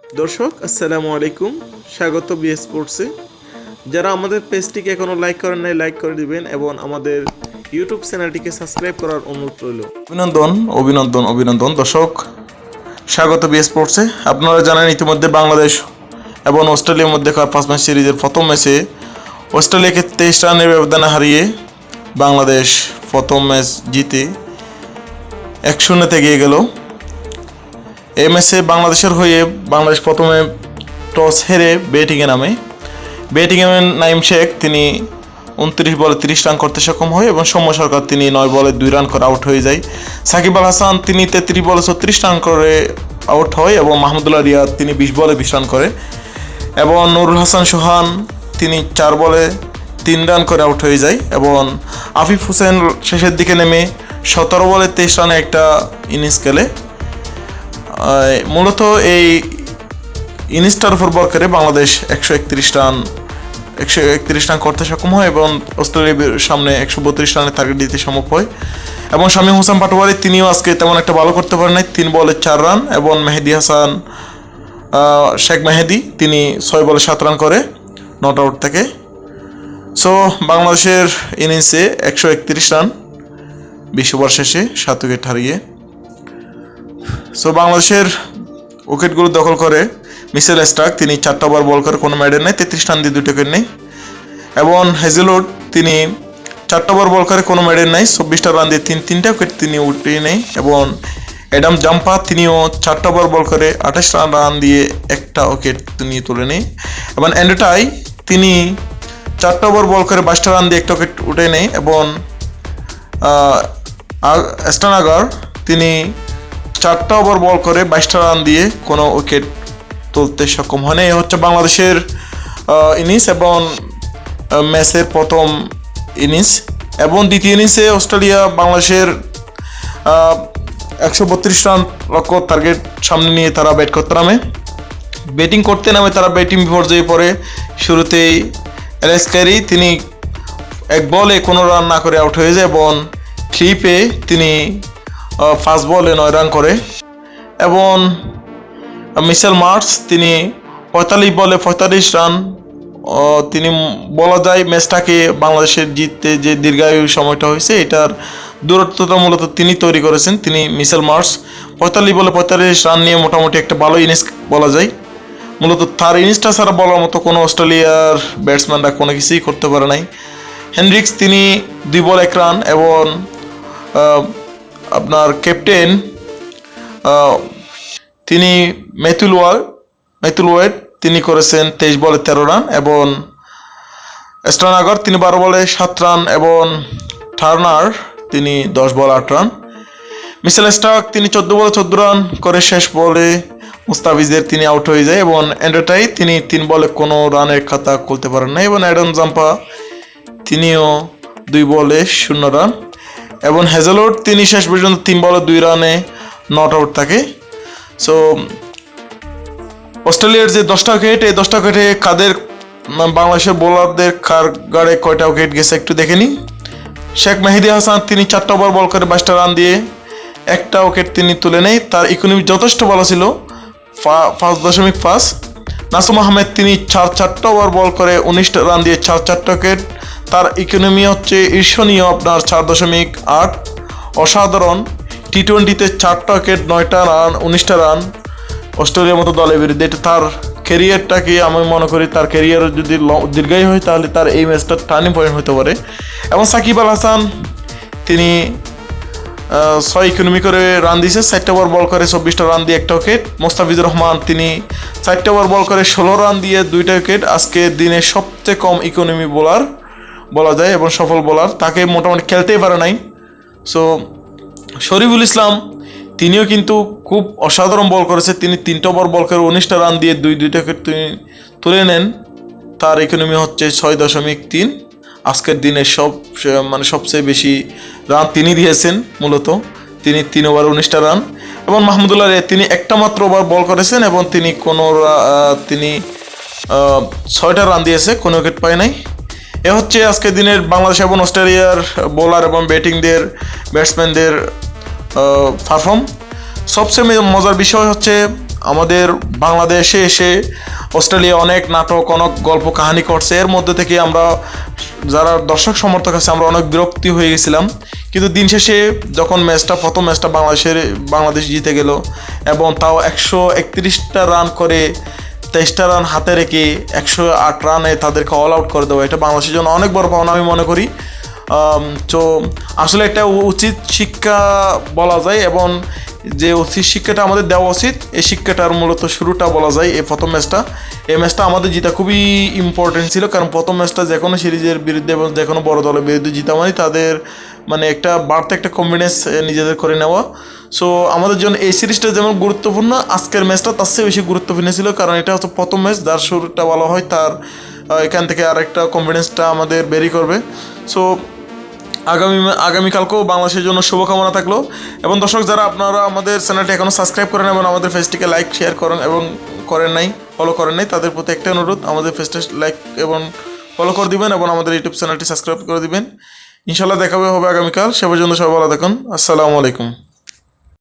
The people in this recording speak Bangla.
দর্শক আসসালামু আলাইকুম, স্বাগত বিএস স্পোর্টসে। যারা আমাদের পেজটিকে এখনও লাইক করেন নাই লাইক করে দিবেন এবং আমাদের ইউটিউব চ্যানেলটিকে সাবস্ক্রাইব করার অনুরোধ রইল। অভিনন্দন অভিনন্দন অভিনন্দন দর্শক, স্বাগত বিএস স্পোর্টসে। আপনারা জানেন ইতিমধ্যে বাংলাদেশ এবং অস্ট্রেলিয়ার মধ্যে 5 ম্যাচ সিরিজের প্রথম ম্যাচে অস্ট্রেলিয়াকে 23 রানের ব্যবধানে হারিয়ে বাংলাদেশ প্রথম ম্যাচ জিতে 1-0 এগিয়ে গেল। এই ম্যাচে বাংলাদেশের হয়ে বাংলাদেশ প্রথমে টস হেরে ব্যাটিংয়ে নামে। ব্যাটিংয়ে নাইম শেখ তিনি 29 বলে 30 রান করতে সক্ষম হয় এবং সৌম্য সরকার তিনি 9 বলে 2 রান করে আউট হয়ে যায়। সাকিব আল হাসান তিনি 33 বলে 36 রান করে আউট হয় এবং মাহমুদুল্লাহ রিয়াদ তিনি 20 বলে 20 রান করে এবং নুরুল হাসান সোহান তিনি 4 বলে 3 রান করে আউট হয়ে যায় এবং আফিফ হোসেন শেষের দিকে নেমে 17 বলে 23 রানে একটা ইনিংস খেলে। মূলত এই ইনিংসটার উপর ভর করে বাংলাদেশ 131 রান করতে সক্ষম হয় এবং অস্ট্রেলিয়ার সামনে 132 রানের টার্গেট দিতে সম্ভব হয় এবং শামীম হোসেন পাটোয়ারি তিনিও আজকে তেমন একটা ভালো করতে পারেন নাই। 3 বলে 4 রান এবং মেহেদি হাসান শেখ মেহেদি তিনি 6 বলে 7 রান করে নট আউট থেকে। সো বাংলাদেশের ইনিংসে 131 রান 20 ওভার শেষে 7 উইকেট হারিয়ে। সো বাংলাদেশের উইকেটগুলো দখল করে মিচেল স্টার্ক তিনি 4টা ওভার বল করে কোনো মেডেল নেই, 33 রান দিয়ে 2 উইকেট নেই এবং হেজেলউড তিনি 4টা ওভার বল করে কোনো মেডেল নেই, 24টা রান দিয়ে 3টা উইকেট তিনি উঠিয়ে নেই এবং অ্যাডাম জাম্পা তিনিও 4টা ওভার বল করে 28 রান দিয়ে 1টা উইকেট তিনি তুলে নেই এবং অ্যান্ড্রু তিনি 4টা ওভার বল করে 22টা রান দিয়ে 1টা উইকেট উঠে নেই এবং অ্যাস্টন আগার তিনি 4টা ওভার বল করে 22টা রান দিয়ে কোনো উইকেট তুলতে সক্ষম হয় না। এই হচ্ছে বাংলাদেশের ইনিংস এবং ম্যাচের প্রথম ইনিংস এবং দ্বিতীয় ইনিংসে অস্ট্রেলিয়া বাংলাদেশের 132 রান লক্ষ্য টার্গেট সামনে নিয়ে তারা ব্যাট করতে নামে। ব্যাটিং করতে নামে তারা ব্যাটিং বিপর্যয়ে পড়ে। শুরুতেই এলএস ক্যারি তিনি 1 বলে কোনো রান না করে আউট হয়ে যায় এবং ক্লিপে তিনি 5 বলে 9 রান করে এবং মিচেল মার্শ তিনি 45 বলে 45 রান তিনি বলা যায় ম্যাচটাকে বাংলাদেশের জিততে যে দীর্ঘায়ু সময়টা হয়েছে এটার দূরত্বটা মূলত তিনি তৈরি করেছেন। তিনি মিচেল মার্শ 45 বলে 45 রান নিয়ে মোটামুটি একটা ভালো ইনিংস বলা যায়। মূলত তার ইনিংসটা ছাড়া বলার মতো কোনো অস্ট্রেলিয়ার ব্যাটসম্যানরা কোনো কিছুই করতে পারে নাই। হেনরিক্স তিনি 2 বল 1 রান এবং আপনার ক্যাপ্টেন তিনি ম্যাথিউ ওয়েড তিনি করেছেন 23 বলে 13 রান এবং অ্যাস্টন আগার তিনি 12 বলে 7 রান এবং টার্নার তিনি 10 বলে 8 রান। মিচেল স্টার্ক তিনি 14 বলে 14 রান করে শেষ বলে মুস্তাফিজের তিনি আউট হয়ে যায় এবং অ্যান্ড্রু তিনি 3 বলে কোনো রানের খাতা খুলতে পারেন না এবং অ্যাডাম জাম্পা তিনিও 2 বলে 0 রান এবং হেজেলউড তিনি শেষ পর্যন্ত 3 বলে 2 রানে নট আউট থাকে। সো অস্ট্রেলিয়ার যে 10টা উইকেট এই 10টা উইকেটে কাদের বাংলাদেশের বোলারদের কার গাড়ে কয়টা উইকেট গেছে একটু দেখে নিই। শেখ মেহেদি হাসান তিনি 4টা ওভার বল করে 22টা রান দিয়ে 1টা উইকেট তিনি তুলে নেই, তার ইকোনমি যথেষ্ট ভালো ছিল 5.5। নাসুম আহমেদ তিনি 4টা ওভার বল করে 19টা রান দিয়ে 4টা উইকেট, তার ইকোনমি হচ্ছে ঈর্ষণীয় আপনার 4.8। অসাধারণ টি-20তে 4টা উইকেট 9টা রান 19টা রান অস্ট্রেলিয়ার মতো দলের বিরুদ্ধে। এটা তার ক্যারিয়ারটাকে আমি মনে করি তার ক্যারিয়ার যদি দীর্ঘায়ু হয় তাহলে তার এই ম্যাচটা টার্নিং পয়েন্ট হতে পারে। এবং সাকিব আল হাসান তিনি 6 ইকোনমি করে রান দিয়েছে, 4টা ওভার বল করে 24টা রান দিয়ে 1টা উইকেট। মোস্তাফিজুর রহমান তিনি 4টা ওভার বল করে 16 রান দিয়ে 2টা উইকেট, আজকের দিনে সবচেয়ে কম ইকোনমি বোলার বলা যায় এবং সফল বোলার, তাকে মোটামুটি খেলতেই পারে নাই। সো শরীফুল ইসলাম তিনিও কিন্তু খুব অসাধারণ বল করেছে, তিনি 3টা ওভার বল করে 19টা রান দিয়ে 2টা উইকেট তিনি তুলে নেন, তার ইকোনমি হচ্ছে 6.3। আজকের দিনে সবচেয়ে বেশি রান তিনি দিয়েছেন, মূলত তিনি 3 ওভার 19টা রান এবং মাহমুদুল্লাহ রিয়াদ তিনি একটা মাত্র ওভার বল করেছেন এবং তিনি 6টা রান দিয়েছে, কোনো উইকেট পায় নাই। এ হচ্ছে আজকের দিনের বাংলাদেশ এবং অস্ট্রেলিয়ার বোলার এবং ব্যাটসম্যানদের পারফর্ম। সবচেয়ে মজার বিষয় হচ্ছে আমাদের বাংলাদেশে এসে অস্ট্রেলিয়া অনেক নাটক অনেক গল্প কাহিনী করছে, এর মধ্যে থেকে আমরা যারা দর্শক সমর্থক আছে আমরা অনেক বিরক্তি হয়ে গেছিলাম। কিন্তু দিন শেষে যখন প্রথম ম্যাচটা বাংলাদেশ জিতে গেল এবং তাও 131টা রান করে 23টা রান হাতে রেখে 108 রানে তাদেরকে অল আউট করে দেওয়া, এটা বাংলাদেশের জন্য অনেক বড় পাওনা আমি মনে করি। তো আসলে একটা উচিত শিক্ষা বলা যায়, এবং যে উচিত শিক্ষাটা আমাদের দেওয়া উচিত, এই শিক্ষাটার মূলত শুরুটা বলা যায় এই প্রথম ম্যাচটা। এই ম্যাচটা আমাদের জিতা খুবই ইম্পর্টেন্ট ছিল, কারণ প্রথম ম্যাচটা যে কোনো সিরিজের বিরুদ্ধে এবং যে কোনো বড় দলের বিরুদ্ধে জিতা মানে তাদের মানে একটা বাড়তে একটা কনফিডেন্স নিজেদের করে নেওয়া। সো আমাদের জন্য এই সিরিজটা যেমন গুরুত্বপূর্ণ, আজকের ম্যাচটা তার চেয়ে বেশি গুরুত্বপূর্ণ ছিল, কারণ এটা হচ্ছে প্রথম ম্যাচ, যার শুরুটা ভালো হয় তার এখান থেকে আরেকটা কনফিডেন্সটা আমাদের বেরি করবে। সো আগামীকালকেও বাংলাদেশের জন্য শুভকামনা থাকলো। এবং দর্শক যারা আপনারা আমাদের চ্যানেলটি এখনও সাবস্ক্রাইব করেন এবং আমাদের পেজটিকে লাইক শেয়ার করেন এবং ফলো করেন নাই, তাদের প্রতি একটা অনুরোধ, আমাদের পেজটা লাইক এবং ফলো করে দিবেন এবং আমাদের ইউটিউব চ্যানেলটি সাবস্ক্রাইব করে দিবেন। ইনশাল্লাহ দেখা হবে আগামীকাল। সে পর্যন্ত সবাই ভালো থাকুন। আসসালামু আলাইকুম।